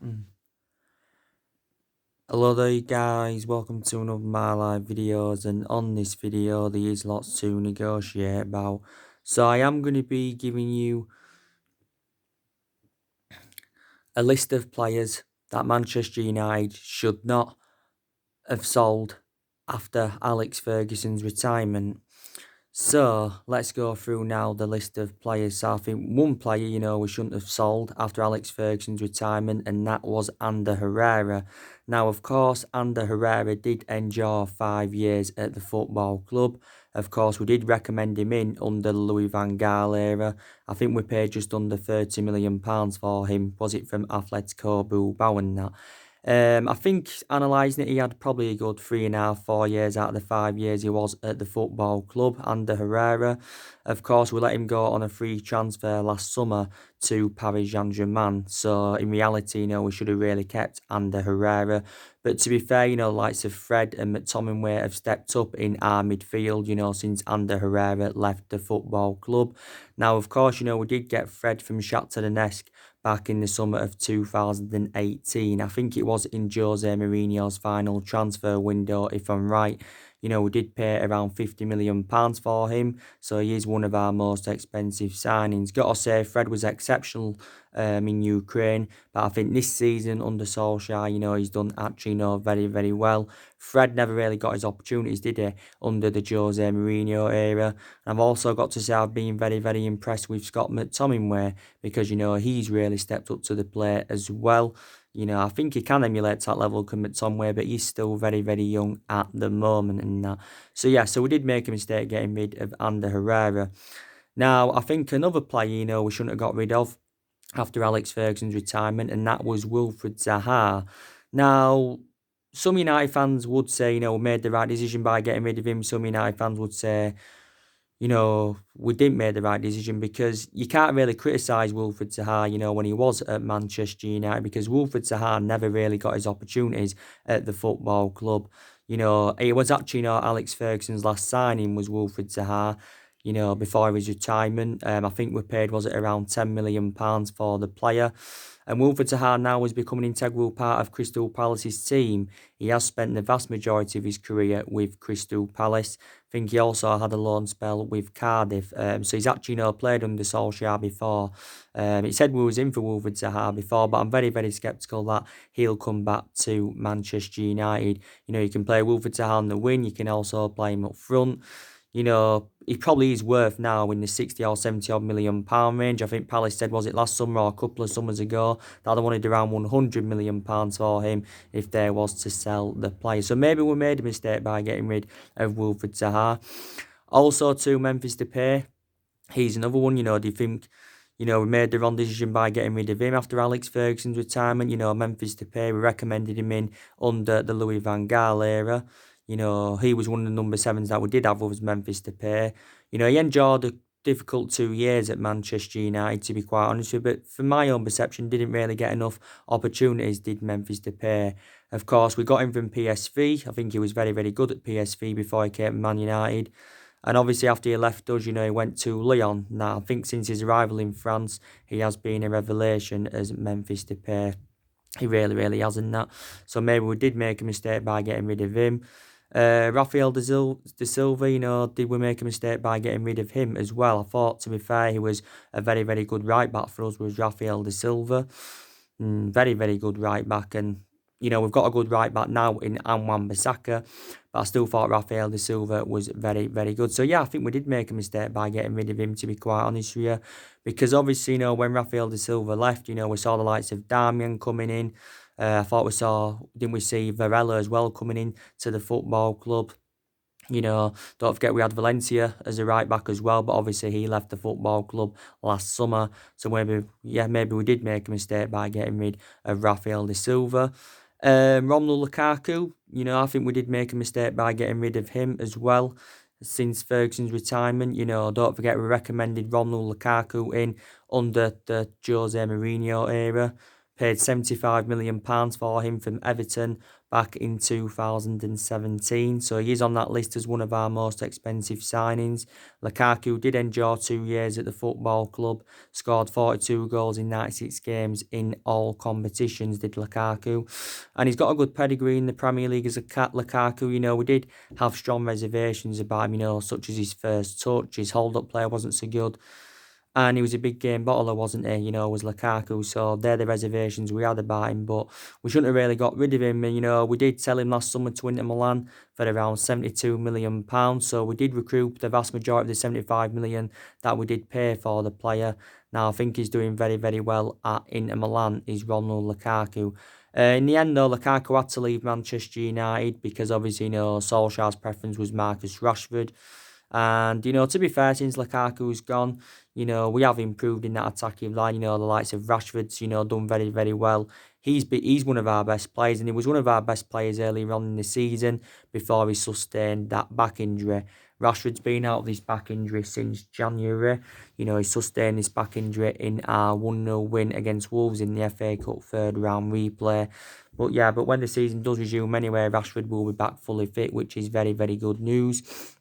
Mm. Hello there you guys, welcome to another My Life videos, and on this video there is lots to negotiate about. So I am going to be giving you a list of players that Manchester United should not have sold after Alex Ferguson's retirement. So let's go through now the list of players. So I think one player, we shouldn't have sold after Alex Ferguson's retirement, and that was Ander Herrera. Now, of course, Ander Herrera did endure 5 years at the football club. Of course, we did recommend him in under the Louis van Gaal era. I think we paid just under £30 million for him. Was it from Atletico Bilbao and that? I think analysing it, he had probably a good 3.5, 4 years out of the 5 years he was at the football club under Herrera. Of course, we let him go on a free transfer last summer to Paris Saint-Germain. So in reality, we should have really kept under Herrera. But to be fair, likes of Fred and McTominay have stepped up in our midfield, since Ander Herrera left the football club. Now, of course, we did get Fred from Shakhtar Donetsk back in the summer of 2018. I think it was in Jose Mourinho's final transfer window, if I'm right. We did pay around £50 million for him, so he is one of our most expensive signings. Got to say, Fred was exceptional in Ukraine, but I think this season under Solskjaer, he's done actually, very, very well. Fred never really got his opportunities, did he, under the Jose Mourinho era. And I've also got to say I've been very, very impressed with Scott McTominay because, he's really stepped up to the plate as well. I think he can emulate that level of McTominay, but he's still very, very young at the moment and that. So, yeah, so we did make a mistake getting rid of Ander Herrera. Now, I think another player, we shouldn't have got rid of after Alex Ferguson's retirement, and that was Wilfried Zaha. Now, some United fans would say, we made the right decision by getting rid of him. Some United fans would say, we didn't make the right decision because you can't really criticise Wilfried Zaha, when he was at Manchester United, because Wilfried Zaha never really got his opportunities at the football club. It was actually, Alex Ferguson's last signing was Wilfried Zaha, before his retirement. I think we paid, was it around £10 million for the player. And Wilfried Zaha now has become an integral part of Crystal Palace's team. He has spent the vast majority of his career with Crystal Palace. I think he also had a loan spell with Cardiff. So he's actually, played under Solskjaer before. It said we was in for Wilfried Zaha before, but I'm very, very sceptical that he'll come back to Manchester United. You can play Wilfried Zaha on the wing. You can also play him up front. He probably is worth now in the 60 or 70 odd million pound range. I think Palace said, was it last summer or a couple of summers ago, that they wanted around £100 million for him if there was to sell the player. So maybe we made a mistake by getting rid of Wilfried Zaha. Also to Memphis Depay, he's another one. Do you think, we made the wrong decision by getting rid of him after Alex Ferguson's retirement? Memphis Depay, we recommended him in under the Louis van Gaal era. He was one of the number sevens that we did have was Memphis Depay. He endured a difficult 2 years at Manchester United, to be quite honest with you, but from my own perception, didn't really get enough opportunities, did Memphis Depay. Of course, we got him from PSV. I think he was very, very good at PSV before he came to Man United. And obviously, after he left us, he went to Lyon. Now, I think since his arrival in France, he has been a revelation as Memphis Depay. He really, really hasn't that. So maybe we did make a mistake by getting rid of him. Rafael de Silva, did we make a mistake by getting rid of him as well? I thought, to be fair, he was a very, very good right back for us, was Rafael de Silva. Very, very good right back. And, we've got a good right back now in Wan-Bissaka, but I still thought Rafael de Silva was very, very good. So, yeah, I think we did make a mistake by getting rid of him, to be quite honest with you. Because, obviously, when Rafael de Silva left, we saw the likes of Darmian coming in. I thought didn't we see Varela as well coming in to the football club? Don't forget we had Valencia as a right back as well, but obviously he left the football club last summer. So maybe we did make a mistake by getting rid of Rafael de Silva. Romelu Lukaku, I think we did make a mistake by getting rid of him as well since Ferguson's retirement. Don't forget we recommended Romelu Lukaku in under the Jose Mourinho era. paid £75 million for him from Everton back in 2017. So he is on that list as one of our most expensive signings. Lukaku did endure 2 years at the football club, scored 42 goals in 96 games in all competitions, did Lukaku. And he's got a good pedigree in the Premier League as a Lukaku. We did have strong reservations about him, such as his first touch. His hold-up play wasn't so good. And he was a big game bottler, wasn't he? Was Lukaku. So they're the reservations we had about him. But we shouldn't have really got rid of him. We did sell him last summer to Inter Milan for around £72 million. So we did recoup the vast majority of the 75 million that we did pay for the player. Now I think he's doing very, very well at Inter Milan, is Romelu Lukaku. In the end, though, Lukaku had to leave Manchester United because obviously, Solskjaer's preference was Marcus Rashford. And, to be fair, since Lukaku's gone, we have improved in that attacking line. The likes of Rashford's, done very, very well. He's one of our best players, and he was one of our best players earlier on in the season before he sustained that back injury. Rashford's been out of this back injury since January. He sustained this back injury in our 1-0 win against Wolves in the FA Cup third round replay. But when the season does resume anyway, Rashford will be back fully fit, which is very, very good news.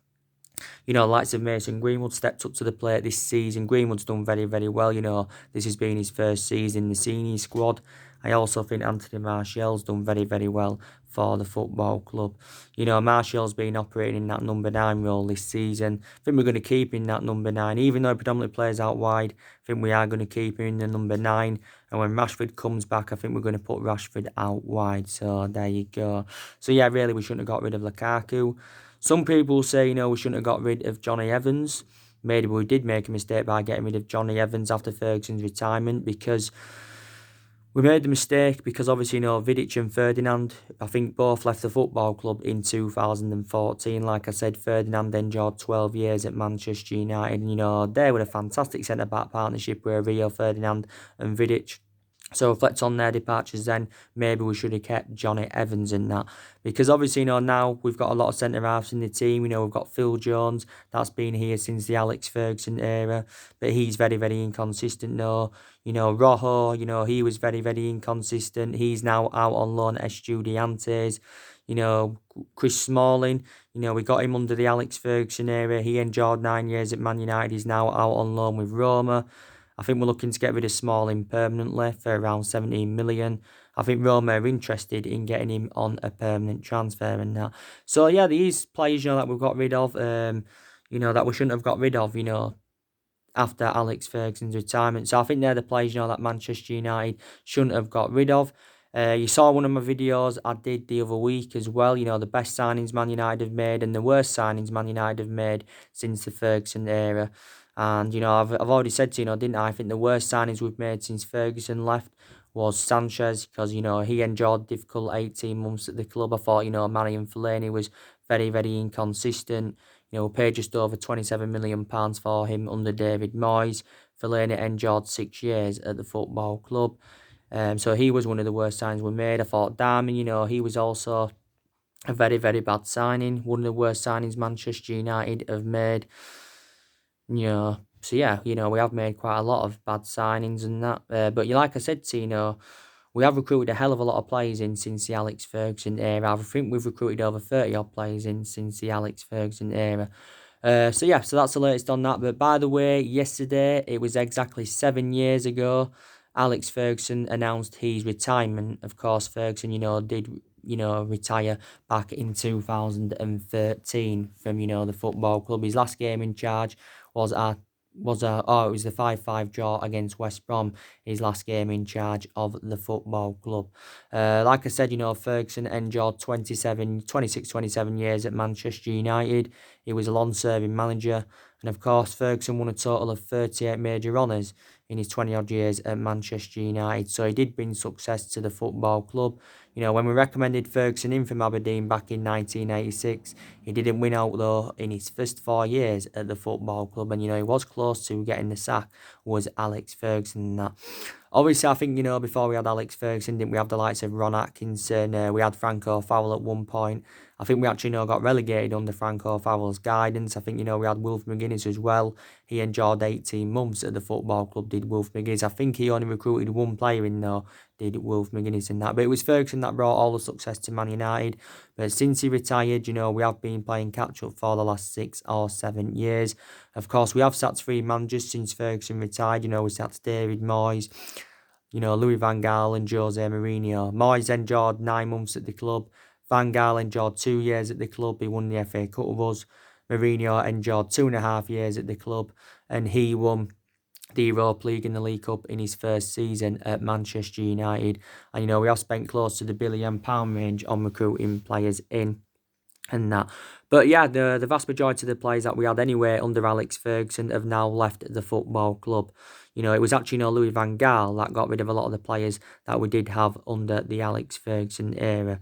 The likes of Mason Greenwood stepped up to the plate this season. Greenwood's done very, very well. This has been his first season in the senior squad. I also think Anthony Martial's done very, very well for the football club. Martial's been operating in that number 9 role this season. I think we're going to keep him in that number 9. Even though he predominantly plays out wide, I think we are going to keep him in the number 9. And when Rashford comes back, I think we're going to put Rashford out wide. So there you go. So yeah, really, we shouldn't have got rid of Lukaku. Some people say, we shouldn't have got rid of Johnny Evans. Maybe we did make a mistake by getting rid of Johnny Evans after Ferguson's retirement, because we made the mistake because obviously, Vidic and Ferdinand, I think both left the football club in 2014. Like I said, Ferdinand endured 12 years at Manchester United. And, they were a fantastic centre-back partnership with Rio Ferdinand and Vidic. So reflect on their departures then, maybe we should have kept Johnny Evans in that. Because obviously, now we've got a lot of centre-halves in the team. We've got Phil Jones, that's been here since the Alex Ferguson era. But he's very, very inconsistent now. Rojo, he was very, very inconsistent. He's now out on loan at Estudiantes. Chris Smalling, we got him under the Alex Ferguson era. He endured 9 years at Man United. He's now out on loan with Roma. I think we're looking to get rid of Smalling permanently for around 17 million. I think Roma are interested in getting him on a permanent transfer and that. So yeah, these players, that we've got rid of, that we shouldn't have got rid of, after Alex Ferguson's retirement. So I think they're the players, that Manchester United shouldn't have got rid of. You saw one of my videos I did the other week as well, the best signings Man United have made and the worst signings Man United have made since the Ferguson era. And, I've already said to didn't I think the worst signings we've made since Ferguson left was Sanchez, because, he endured difficult 18 months at the club. I thought, Marion Fellaini was very, very inconsistent. We paid just over £27 million for him under David Moyes. Fellaini endured 6 years at the football club. So he was one of the worst signings we made. I thought Darman, he was also a very, very bad signing. One of the worst signings Manchester United have made. So yeah, we have made quite a lot of bad signings and that. But like I said to we have recruited a hell of a lot of players in since the Alex Ferguson era. I think we've recruited over 30 odd players in since the Alex Ferguson era. So that's the latest on that. But by the way, yesterday, it was exactly 7 years ago, Alex Ferguson announced his retirement. Of course, Ferguson, did retire back in 2013 from, the football club. His last game in charge was it was the 5-5 draw against West Brom, his last game in charge of the football club. Like I said, Ferguson endured 27 years at Manchester United. He was a long-serving manager. And of course, Ferguson won a total of 38 major honours in his 20-odd years at Manchester United. So he did bring success to the football club. When we recommended Ferguson in from Aberdeen back in 1986, he didn't win out, though, in his first 4 years at the football club. And, he was close to getting the sack, was Alex Ferguson and that. Obviously, I think, before we had Alex Ferguson, didn't we have the likes of Ron Atkinson? We had Franco Fowler at one point. I think we actually, got relegated under Franco Farrell's guidance. I think, we had Wolf McGuinness as well. He endured 18 months at the football club, did Wolf McGuinness. I think he only recruited one player in, though, did Wolf McGuinness in that. But it was Ferguson that brought all the success to Man United. But since he retired, we have been playing catch-up for the last 6 or 7 years. Of course, we have sacked 3 managers since Ferguson retired. We sacked David Moyes, Louis van Gaal and Jose Mourinho. Moyes endured 9 months at the club. Van Gaal endured 2 years at the club. He won the FA Cup with us. Mourinho endured 2.5 years at the club, and he won the Europa League and the League Cup in his first season at Manchester United. And we have spent close to the £1 billion range on recruiting players in and that. But yeah, the vast majority of the players that we had anyway under Alex Ferguson have now left the football club. It was actually Louis van Gaal that got rid of a lot of the players that we did have under the Alex Ferguson era.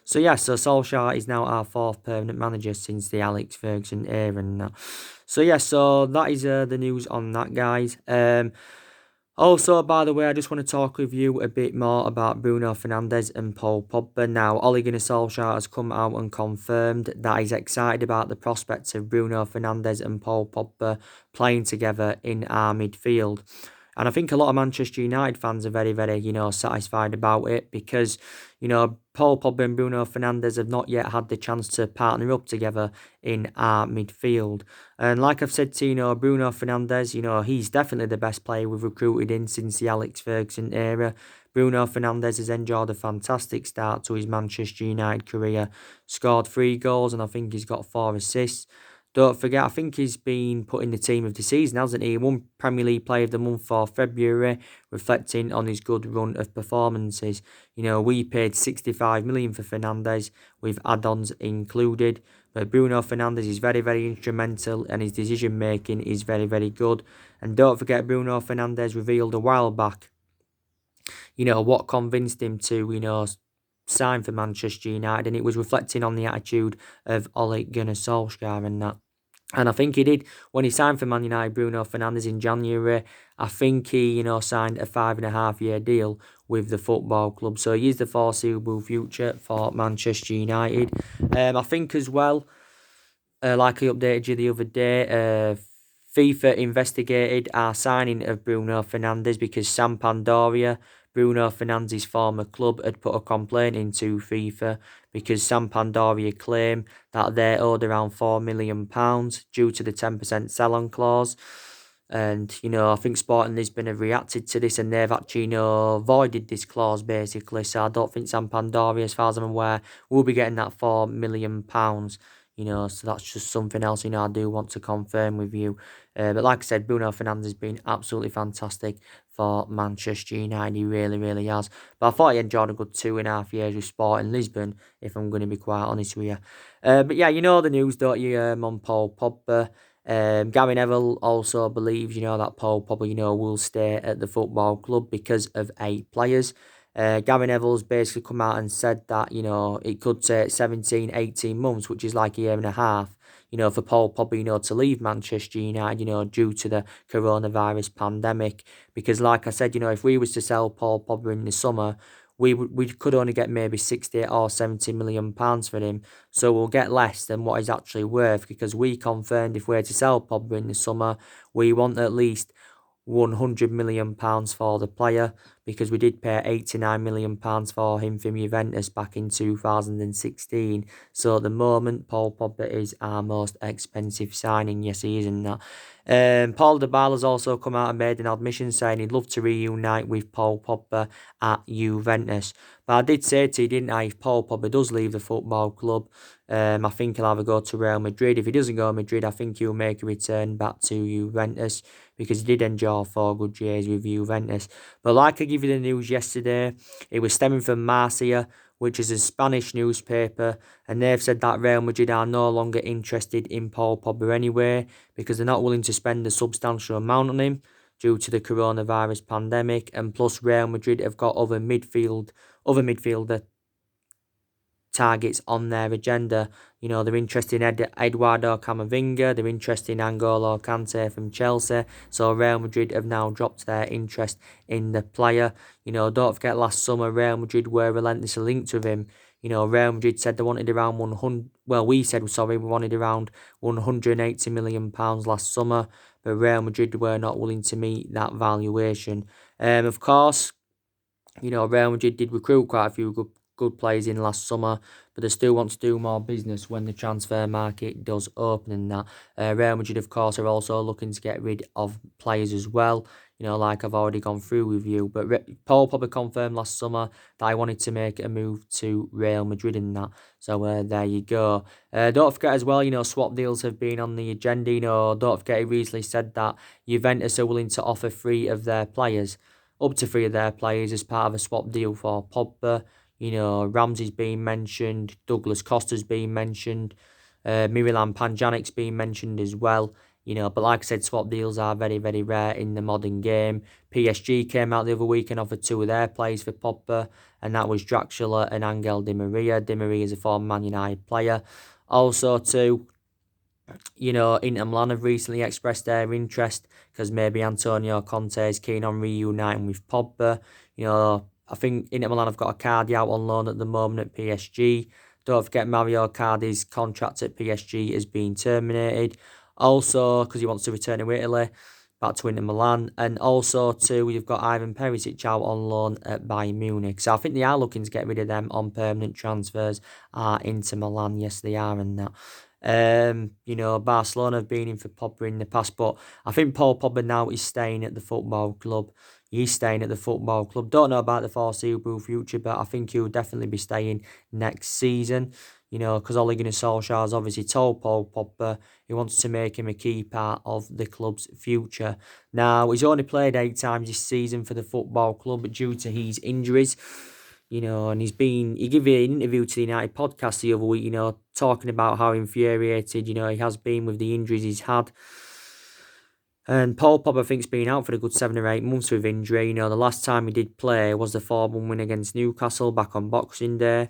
So yeah, so Solskjaer is now our 4th permanent manager since the Alex Ferguson era and that. So yeah, so that is the news on that, guys. Also, by the way, I just want to talk with you a bit more about Bruno Fernandes and Paul Pogba. Now, Ole Gunnar Solskjaer has come out and confirmed that he's excited about the prospects of Bruno Fernandes and Paul Pogba playing together in our midfield. And I think a lot of Manchester United fans are very, very, satisfied about it because, Paul Pogba and Bruno Fernandes have not yet had the chance to partner up together in our midfield. And like I've said to, Bruno Fernandes, he's definitely the best player we've recruited in since the Alex Ferguson era. Bruno Fernandes has enjoyed a fantastic start to his Manchester United career, scored 3 goals and I think he's got 4 assists. Don't forget, I think he's been put in the team of the season, hasn't he? Won Premier League Player of the Month for February, reflecting on his good run of performances. We paid 65 million for Fernandes, with add-ons included. But Bruno Fernandes is very, very instrumental and his decision-making is very, very good. And don't forget, Bruno Fernandes revealed a while back, what convinced him to, sign for Manchester United, and it was reflecting on the attitude of Ole Gunnar Solskjaer and that. And I think he did, when he signed for Man United, Bruno Fernandes in January, I think he, signed a 5.5-year deal with the football club. So he is the foreseeable future for Manchester United. I think as well, like I updated you the other day, FIFA investigated our signing of Bruno Fernandes because Sampdoria, Bruno Fernandes' former club, had put a complaint into FIFA because Sampdoria claim that they owed around £4 million due to the 10% sell-on clause. And, I think Sporting Lisbon have reacted to this and they've actually, voided this clause, basically. So I don't think Sampdoria, as far as I'm aware, will be getting that £4 million. So that's just something else, I do want to confirm with you. But like I said, Bruno Fernandes has been absolutely fantastic for Manchester United. He really, really has. But I thought he enjoyed a good 2.5 years with Sporting Lisbon, if I'm going to be quite honest with you. But yeah, the news, don't you, on Paul Pogba. Gary Neville also believes, that Paul Pogba, will stay at the football club because of 8 players. Gary Neville's basically come out and said that, it could take 17, 18 months, which is like a year and a half, for Paul Pogba, to leave Manchester United, due to the coronavirus pandemic. Because like I said, if we was to sell Paul Pogba in the summer, we could only get maybe 60 or 70 million pounds for him. So we'll get less than what he's actually worth because we confirmed if we're to sell Pogba in the summer, we want at least £100 million for the player because we did pay £89 million for him from Juventus back in 2016. So at the moment, Paul Pogba is our most expensive signing. Yes, he is in that. Paul Dybala's also come out and made an admission saying he'd love to reunite with Paul Pogba at Juventus. But I did say to you, didn't I, if Paul Pogba does leave the football club, I think he'll either go to Real Madrid. If he doesn't go to Madrid, I think he'll make a return back to Juventus because he did enjoy 4 good years with Juventus. But like I gave you the news yesterday, it was stemming from Marca, which is a Spanish newspaper, and they've said that Real Madrid are no longer interested in Paul Pogba anyway because they're not willing to spend a substantial amount on him due to the coronavirus pandemic, and plus Real Madrid have got other midfielder targets on their agenda. They're interested in Eduardo Camavinga, they're interested in N'Golo Kante from Chelsea, so Real Madrid have now dropped their interest in the player. Don't forget last summer Real Madrid were relentlessly linked with him. Real Madrid said they wanted around 100, well, we said, sorry, we wanted around £180 million last summer, but Real Madrid were not willing to meet that valuation. Of course, Real Madrid did recruit quite a few good players in last summer, but they still want to do more business when the transfer market does open and that. Real Madrid, of course, are also looking to get rid of players as well, like I've already gone through with you. But Paul Pogba confirmed last summer that I wanted to make a move to Real Madrid and that. So there you go. Don't forget as well, swap deals have been on the agenda. Don't forget he recently said that Juventus are willing to offer up to three of their players as part of a swap deal for Pogba. Ramsey's been mentioned, Douglas Costa's been mentioned, Miralem Pjanic's been mentioned as well. But like I said, swap deals are very, very rare in the modern game. PSG came out the other week and offered two of their players for Pogba, and that was Draxler and Angel Di Maria. Di Maria is a former Man United player. Also, too, Inter Milan have recently expressed their interest because maybe Antonio Conte is keen on reuniting with Pogba. I think Inter Milan have got a Cardi out on loan at the moment at PSG. Don't forget Mario Cardi's contract at PSG has been terminated. Also, because he wants to return to Italy, back to Inter Milan. And also, too, you've got Ivan Perisic out on loan at Bayern Munich. So I think they are looking to get rid of them on permanent transfers into Milan. Yes, they are and that. Barcelona have been in for Pogba in the past, but I think Paul Pogba now is staying at the football club. He's staying at the football club. Don't know about the foreseeable future, but I think he'll definitely be staying next season. Because Ole Gunnar Solskjaer has obviously told Paul Pogba he wants to make him a key part of the club's future. Now, he's only played 8 times this season for the football club due to his injuries. And he gave an interview to the United podcast the other week, talking about how infuriated, he has been with the injuries he's had. And Paul Pogba, I think, has been out for a good 7 or 8 months with injury. The last time he did play was the 4-1 win against Newcastle back on Boxing Day.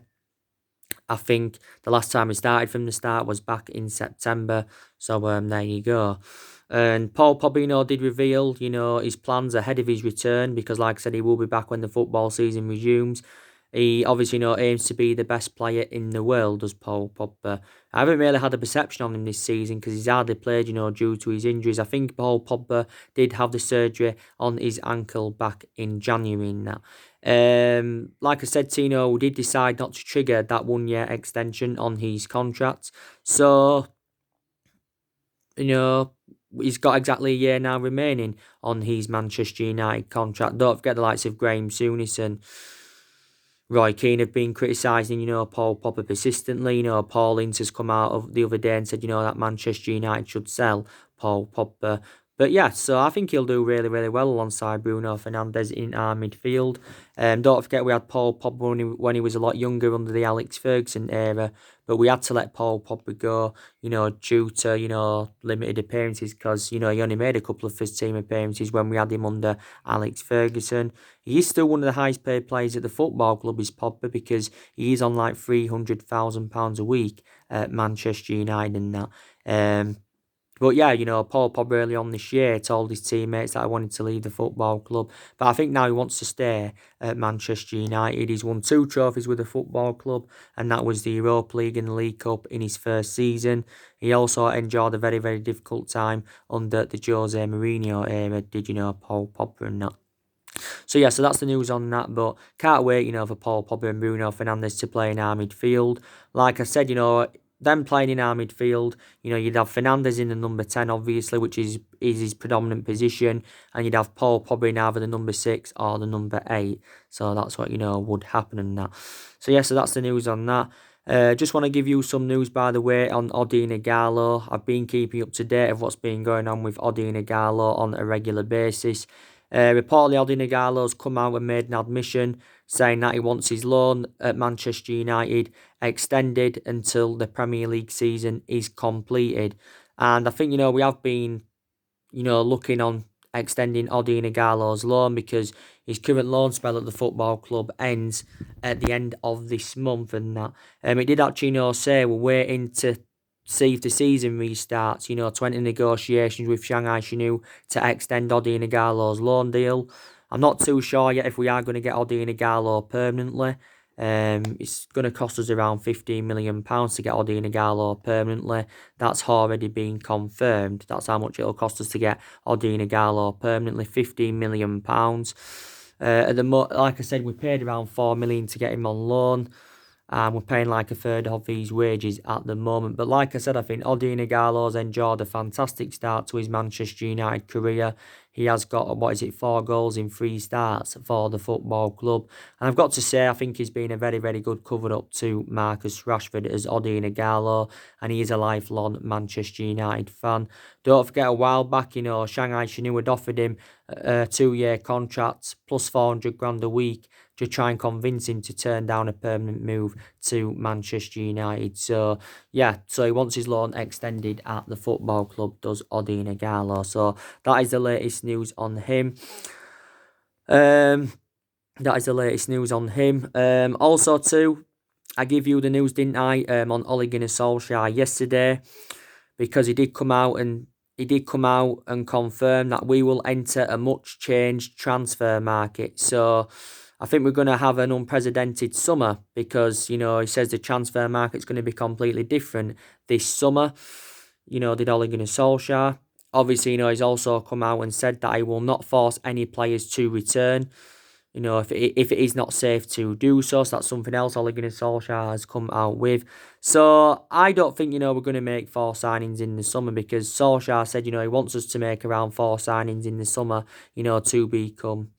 I think the last time he started from the start was back in September. So there you go. And Paul Pogba, did reveal, his plans ahead of his return because, like I said, he will be back when the football season resumes. He obviously, aims to be the best player in the world, does Paul Pogba. I haven't really had a perception on him this season because he's hardly played, due to his injuries. I think Paul Pogba did have the surgery on his ankle back in January and that. Like I said, Tino did decide not to trigger that 1-year extension on his contract. So, he's got exactly a year now remaining on his Manchester United contract. Don't forget the likes of Graham Souness and Roy Keane have been criticising, Paul Pogba persistently. Paul Ince has come out of the other day and said, that Manchester United should sell Paul Pogba. But yeah, so I think he'll do really, really well alongside Bruno Fernandes in our midfield. Don't forget we had Paul Pogba when he was a lot younger under the Alex Ferguson era, but we had to let Paul Pogba go, due to, limited appearances because, he only made a couple of first-team appearances when we had him under Alex Ferguson. He is still one of the highest paid players at the football club, is Pogba, because he is on like £300,000 a week at Manchester United and that. But yeah, Paul Pogba early on this year told his teammates that I wanted to leave the football club. But I think now he wants to stay at Manchester United. He's won 2 trophies with the football club, and that was the Europa League and the League Cup in his first season. He also enjoyed a very, very difficult time under the Jose Mourinho era, Paul Pogba and that. So yeah, so that's the news on that, but can't wait, for Paul Pogba and Bruno Fernandes to play in our midfield. Like I said, them playing in our midfield, you'd have Fernandes in the number 10, obviously, which is his predominant position, and you'd have Paul Pogba in either the number 6 or the number 8. So that's what, would happen and that. So yeah, so that's the news on that. Just want to give you some news, by the way, on Odi Ighalo. I've been keeping up to date of what's been going on with Odi Ighalo on a regular basis. Reportedly, Odi Ighalo's come out and made an admission saying that he wants his loan at Manchester United extended until the Premier League season is completed. And I think, we have been, looking on extending Odi Ighalo's loan because His current loan spell at the football club ends at the end of this month, and that. It did actually, say we're waiting to see if the season restarts. 20 negotiations with Shanghai Shenhua to extend Odi Nagalo's loan deal. I'm not too sure yet if we are going to get Odi Nagalo permanently. It's going to cost us around £15 million to get Odi Nagalo permanently. That's already been confirmed. That's how much it'll cost us to get Odi Nagalo permanently, £15 million. Like I said, we paid around £4 million to get him on loan. And we're paying like a third of his wages at the moment. But like I said, I think Odi Nagalo's enjoyed a fantastic start to his Manchester United career. He has got, 4 goals in 3 starts for the football club. And I've got to say, I think he's been a very, very good cover-up to Marcus Rashford as Odi Nagalo. And he is a lifelong Manchester United fan. Don't forget, a while back, Shanghai Shenhua had offered him a 2-year contract plus 400 grand a week to try and convince him to turn down a permanent move to Manchester United. So he wants his loan extended at the football club, does Odi Nagalo. So that is the latest news on him. Also too, I give you the news, didn't I, on Ole Gunnar Solskjaer yesterday, because he did come out and confirm that we will enter a much changed transfer market. So I think we're going to have an unprecedented summer because, he says the transfer market's going to be completely different this summer. Did Ole Gunnar Solskjaer. Obviously, he's also come out and said that he will not force any players to return. If it is not safe to do so. So that's something else Ole Gunnar Solskjaer has come out with. So I don't think, we're going to make 4 signings in the summer because Solskjaer said, he wants us to make around 4 signings in the summer, to become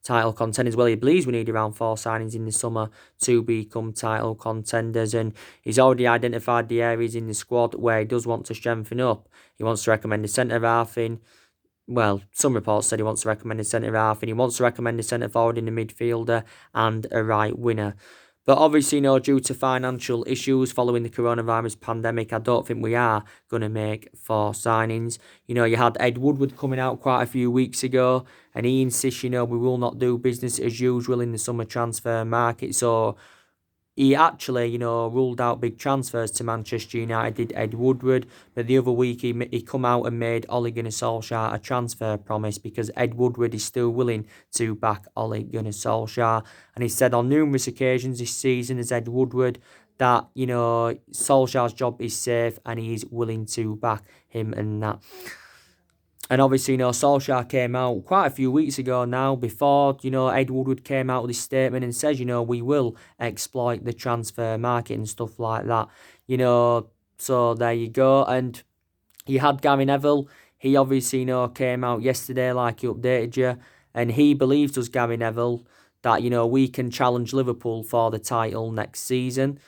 title contenders. Well, he believes we need around 4 signings in the summer to become title contenders, and he's already identified the areas in the squad where he does want to strengthen up. He wants to recommend a centre-half in. Well, some reports said he wants to recommend a centre-half and he wants to recommend a centre-forward in the midfielder and a right winger. But obviously, due to financial issues following the coronavirus pandemic, I don't think we are going to make 4 signings. You had Ed Woodward coming out quite a few weeks ago, and he insists, we will not do business as usual in the summer transfer market. So he actually, ruled out big transfers to Manchester United, did Ed Woodward. But the other week, he come out and made Ole Gunnar Solskjaer a transfer promise because Ed Woodward is still willing to back Ole Gunnar Solskjaer. And he said on numerous occasions this season as Ed Woodward that, Solskjaer's job is safe and he is willing to back him and that. And obviously, Solskjaer came out quite a few weeks ago now, before, Ed Woodward came out with this statement and says, we will exploit the transfer market and stuff like that. So there you go. And you had Gary Neville. He obviously, came out yesterday, like he updated you, and he believes, does Gary Neville, that, we can challenge Liverpool for the title next season.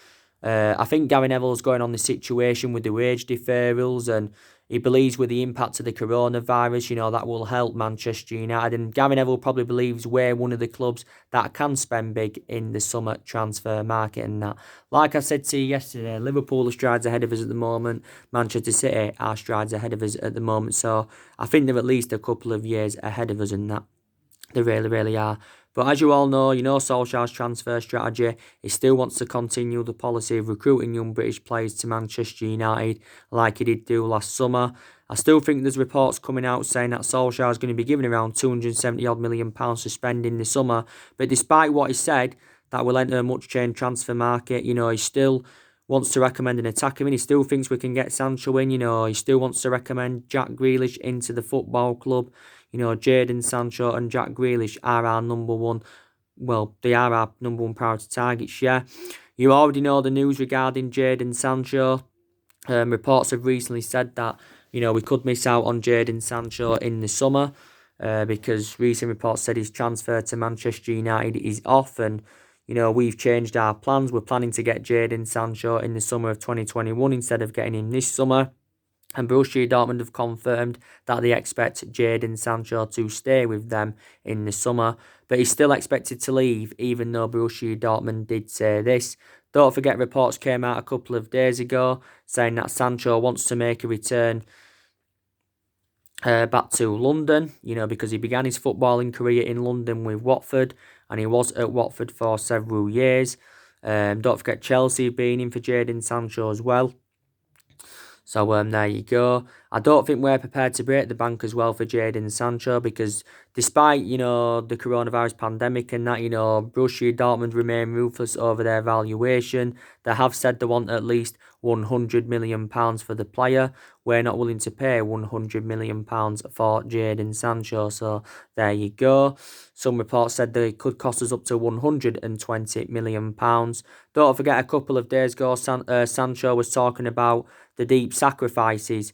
I think Gary Neville's going on the situation with the wage deferrals, and he believes with the impact of the coronavirus, that will help Manchester United. And Gary Neville probably believes we're one of the clubs that can spend big in the summer transfer market and that. Like I said to you yesterday, Liverpool are strides ahead of us at the moment. Manchester City are strides ahead of us at the moment. So I think they're at least a couple of years ahead of us in that. They really, really are. But as you all know, Solskjaer's transfer strategy. He still wants to continue the policy of recruiting young British players to Manchester United like he did do last summer. I still think there's reports coming out saying that Solskjaer is going to be given around £270 million to spend in the summer. But despite what he said, that will enter a much changed transfer market. He still wants to recommend an attacker in. He still thinks we can get Sancho in. He still wants to recommend Jack Grealish into the football club. Jadon Sancho and Jack Grealish are our number one. Well, they are our number one priority targets, yeah. You already know the news regarding Jadon Sancho. Reports have recently said that, we could miss out on Jadon Sancho in the summer because recent reports said his transfer to Manchester United is off, and, we've changed our plans. We're planning to get Jadon Sancho in the summer of 2021 instead of getting him this summer. And Borussia Dortmund have confirmed that they expect Jadon Sancho to stay with them in the summer. But he's still expected to leave, even though Borussia Dortmund did say this. Don't forget, reports came out a couple of days ago saying that Sancho wants to make a return back to London, because he began his footballing career in London with Watford, and he was at Watford for several years. Don't forget Chelsea being in for Jadon Sancho as well. So there you go. I don't think we're prepared to break the bank as well for Jadon Sancho, because despite, the coronavirus pandemic and that, Borussia Dortmund remain ruthless over their valuation. They have said they want at least £100 million for the player. We're not willing to pay £100 million for Jadon Sancho. So there you go. Some reports said they could cost us up to £120 million. Don't forget, a couple of days ago, Sancho was talking about the deep sacrifices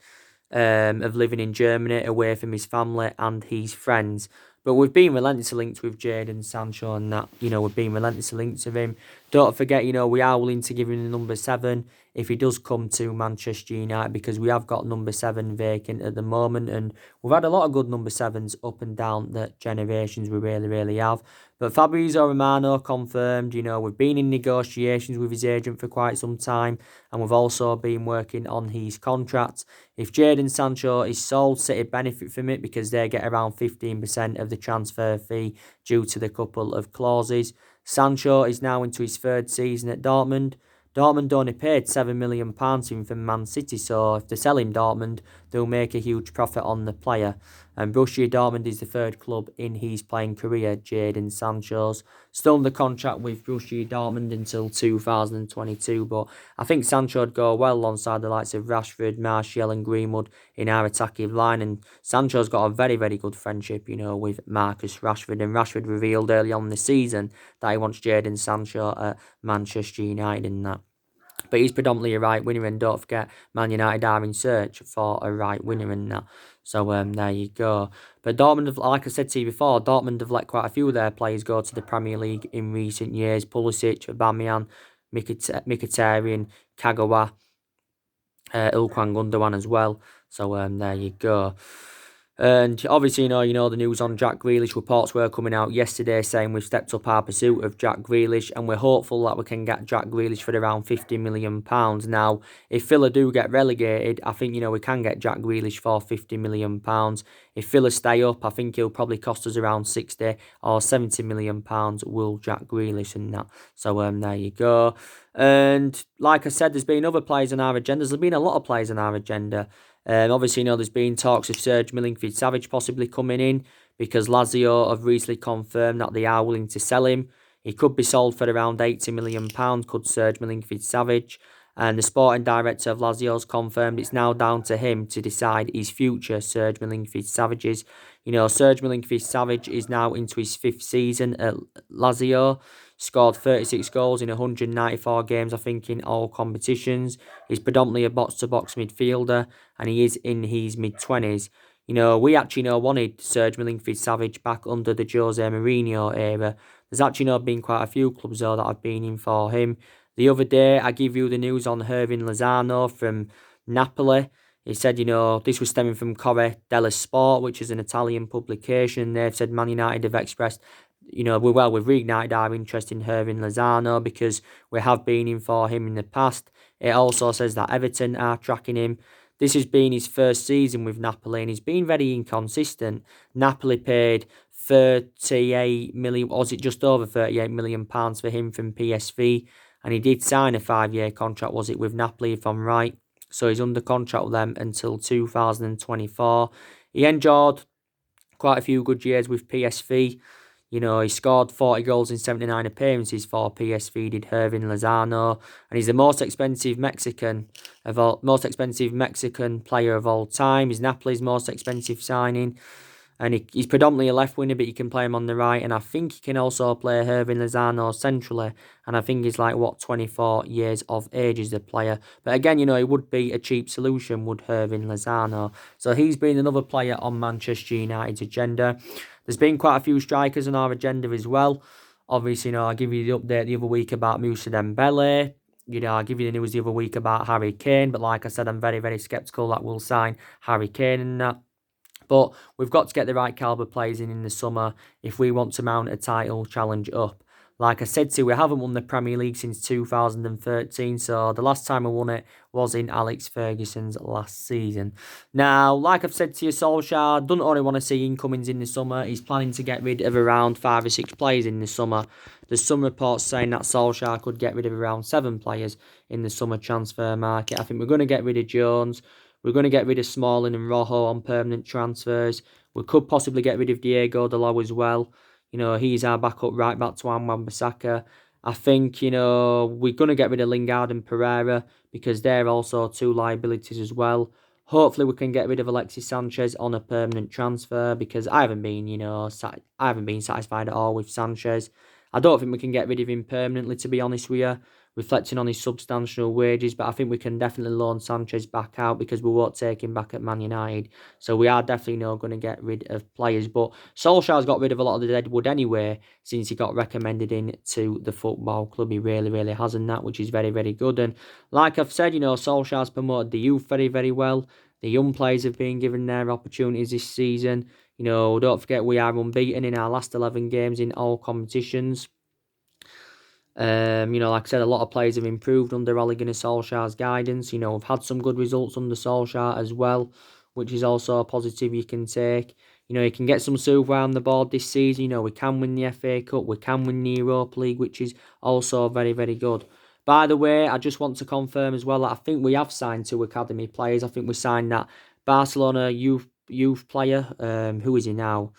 of living in Germany away from his family and his friends. But we've been relentlessly linked with Jadon Sancho, and that, we've been relentlessly linked with him. Don't forget, we are willing to give him the number 7 if he does come to Manchester United, because we have got number 7 vacant at the moment, and we've had a lot of good number 7s up and down the generations, we really, really have. But Fabrizio Romano confirmed, we've been in negotiations with his agent for quite some time, and we've also been working on his contract. If Jadon Sancho is sold, City benefit from it because they get around 15% of the transfer fee due to the couple of clauses. Sancho is now into his 3rd season at Dortmund. Dortmund only paid £7 million for him from Man City, so if they sell him Dortmund, they'll make a huge profit on the player. And Borussia Dortmund is the 3rd club in his playing career, Jadon Sancho's. Still under contract with Borussia Dortmund until 2022, but I think Sancho would go well alongside the likes of Rashford, Martial and Greenwood in our attacking line. And Sancho's got a very, very good friendship, with Marcus Rashford. And Rashford revealed early on in the season that he wants Jadon Sancho at Manchester United and that. But he's predominantly a right winger, and don't forget, Man United are in search for a right winger and that. So there you go. But Dortmund, like I said to you before, Dortmund have let quite a few of their players go to the Premier League in recent years. Pulisic, Aubameyang, Mkhitaryan, Kagawa, Ilkwan Gundogan as well. So there you go. And obviously, you know the news on Jack Grealish. Reports were coming out yesterday saying we've stepped up our pursuit of Jack Grealish, and we're hopeful that we can get Jack Grealish for around £50 million. Now, if Villa do get relegated, I think, we can get Jack Grealish for £50 million. If Villa stay up, I think he'll probably cost us around £60 or £70 million, will Jack Grealish and that. So there you go. And like I said, there's been other players on our agenda. There's been a lot of players on our agenda. Obviously, there's been talks of Serge Milinkovic-Savic possibly coming in, because Lazio have recently confirmed that they are willing to sell him. He could be sold for around £80 million, could Serge Milinkovic-Savic. And the sporting director of Lazio has confirmed it's now down to him to decide his future, Serge Milinkovic-Savic's. Serge Milinkovic-Savic is now into his 5th season at Lazio. Scored 36 goals in 194 games, I think, in all competitions. He's predominantly a box-to-box midfielder, and he is in his mid-20s. We actually wanted Serge Milinkovic-Savic back under the Jose Mourinho era. There's actually been quite a few clubs, though, that have been in for him. The other day, I give you the news on Hirving Lozano from Napoli. He said, this was stemming from Corriere dello Sport, which is an Italian publication. They've said Man United have expressed, we've reignited our interest in Hirving Lozano because we have been in for him in the past. It also says that Everton are tracking him. This has been his 1st season with Napoli, and he's been very inconsistent. Napoli paid 38 million, or was it just over 38 million pounds for him from PSV, and he did sign a 5-year contract, was it, with Napoli, if I'm right? So he's under contract with them until 2024. He enjoyed quite a few good years with PSV. He scored 40 goals in 79 appearances for PSV, did Hirving Lozano, and he's the most expensive Mexican player of all time. He's Napoli's most expensive signing. And he's predominantly a left winger, but you can play him on the right. And I think he can also play Hirving Lozano centrally. And I think he's 24 years of age as the player. But again, he would be a cheap solution, would Hirving Lozano. So he's been another player on Manchester United's agenda. There's been quite a few strikers on our agenda as well. Obviously, I give you the update the other week about Moussa Dembele. I'll give you the news the other week about Harry Kane. But like I said, I'm very, very sceptical that we'll sign Harry Kane and that. But we've got to get the right calibre players in the summer if we want to mount a title challenge up. Like I said to you, we haven't won the Premier League since 2013, so the last time we won it was in Alex Ferguson's last season. Now, like I've said to you, Solskjaer doesn't only want to see incomings in the summer, he's planning to get rid of around 5 or 6 players in the summer. There's some reports saying that Solskjaer could get rid of around 7 players in the summer transfer market. I think we're going to get rid of Jones, we're going to get rid of Smalling and Rojo on permanent transfers. We could possibly get rid of Diego Dalot as well. He's our backup right back to Wan-Bissaka. I think, we're going to get rid of Lingard and Pereira because they're also 2 liabilities as well. Hopefully we can get rid of Alexis Sanchez on a permanent transfer because I haven't been satisfied at all with Sanchez. I don't think we can get rid of him permanently, to be honest with you, reflecting on his substantial wages, but I think we can definitely loan Sanchez back out because we won't take him back at Man United. So we are definitely not going to get rid of players. But Solskjaer's got rid of a lot of the deadwood anyway since he got recommended in to the football club. He really, really hasn't that, which is very, very good. And like I've said, Solskjaer's promoted the youth very, very well. The young players have been given their opportunities this season. Don't forget we are unbeaten in our last 11 games in all competitions. Like I said, a lot of players have improved under Ole Gunnar Solskjaer's guidance. We've had some good results under Solskjaer as well, which is also a positive you can take. You can get some silverware on the board this season. We can win the FA Cup, we can win the Europa League, which is also very, very good. By the way, I just want to confirm as well that I think we have signed 2 academy players. I think we signed that Barcelona youth player. Who is he now?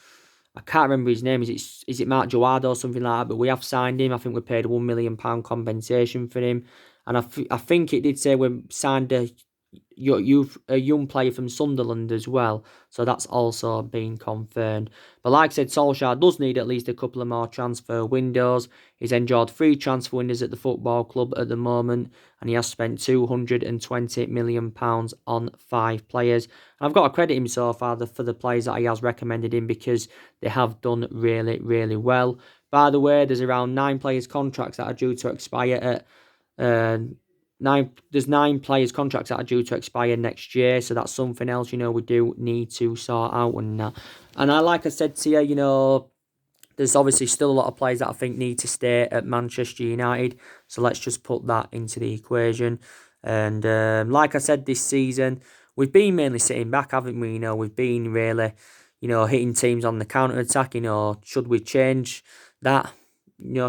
I can't remember his name. Is it Mark Joado or something like that? But we have signed him. I think we paid £1 million compensation for him. And I think it did say we signed a young player from Sunderland as well. So that's also been confirmed. But like I said, Solskjaer does need at least a couple of more transfer windows. He's enjoyed 3 transfer windows at the football club at the moment. And he has spent £220 million on 5 players. And I've got to credit him so far for the players that he has recommended him because they have done really, really well. By the way, there's around 9 players' contracts that are due to expire at... There's 9 players' contracts that are due to expire next year, so that's something else, we do need to sort out and that. And like I said to you, there's obviously still a lot of players that I think need to stay at Manchester United, so let's just put that into the equation. And like I said, this season, we've been mainly sitting back, haven't we? We've been really, hitting teams on the counter-attack. Should we change that?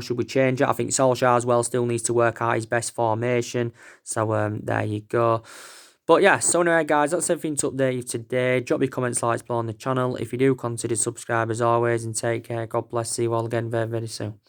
Should we change it? I think Solskjaer as well still needs to work out his best formation. So there you go. But yeah, so anyway guys, that's everything to update you today. Drop your comments, likes below on the channel. If you do, consider subscribe as always and take care. God bless you all again very, very soon.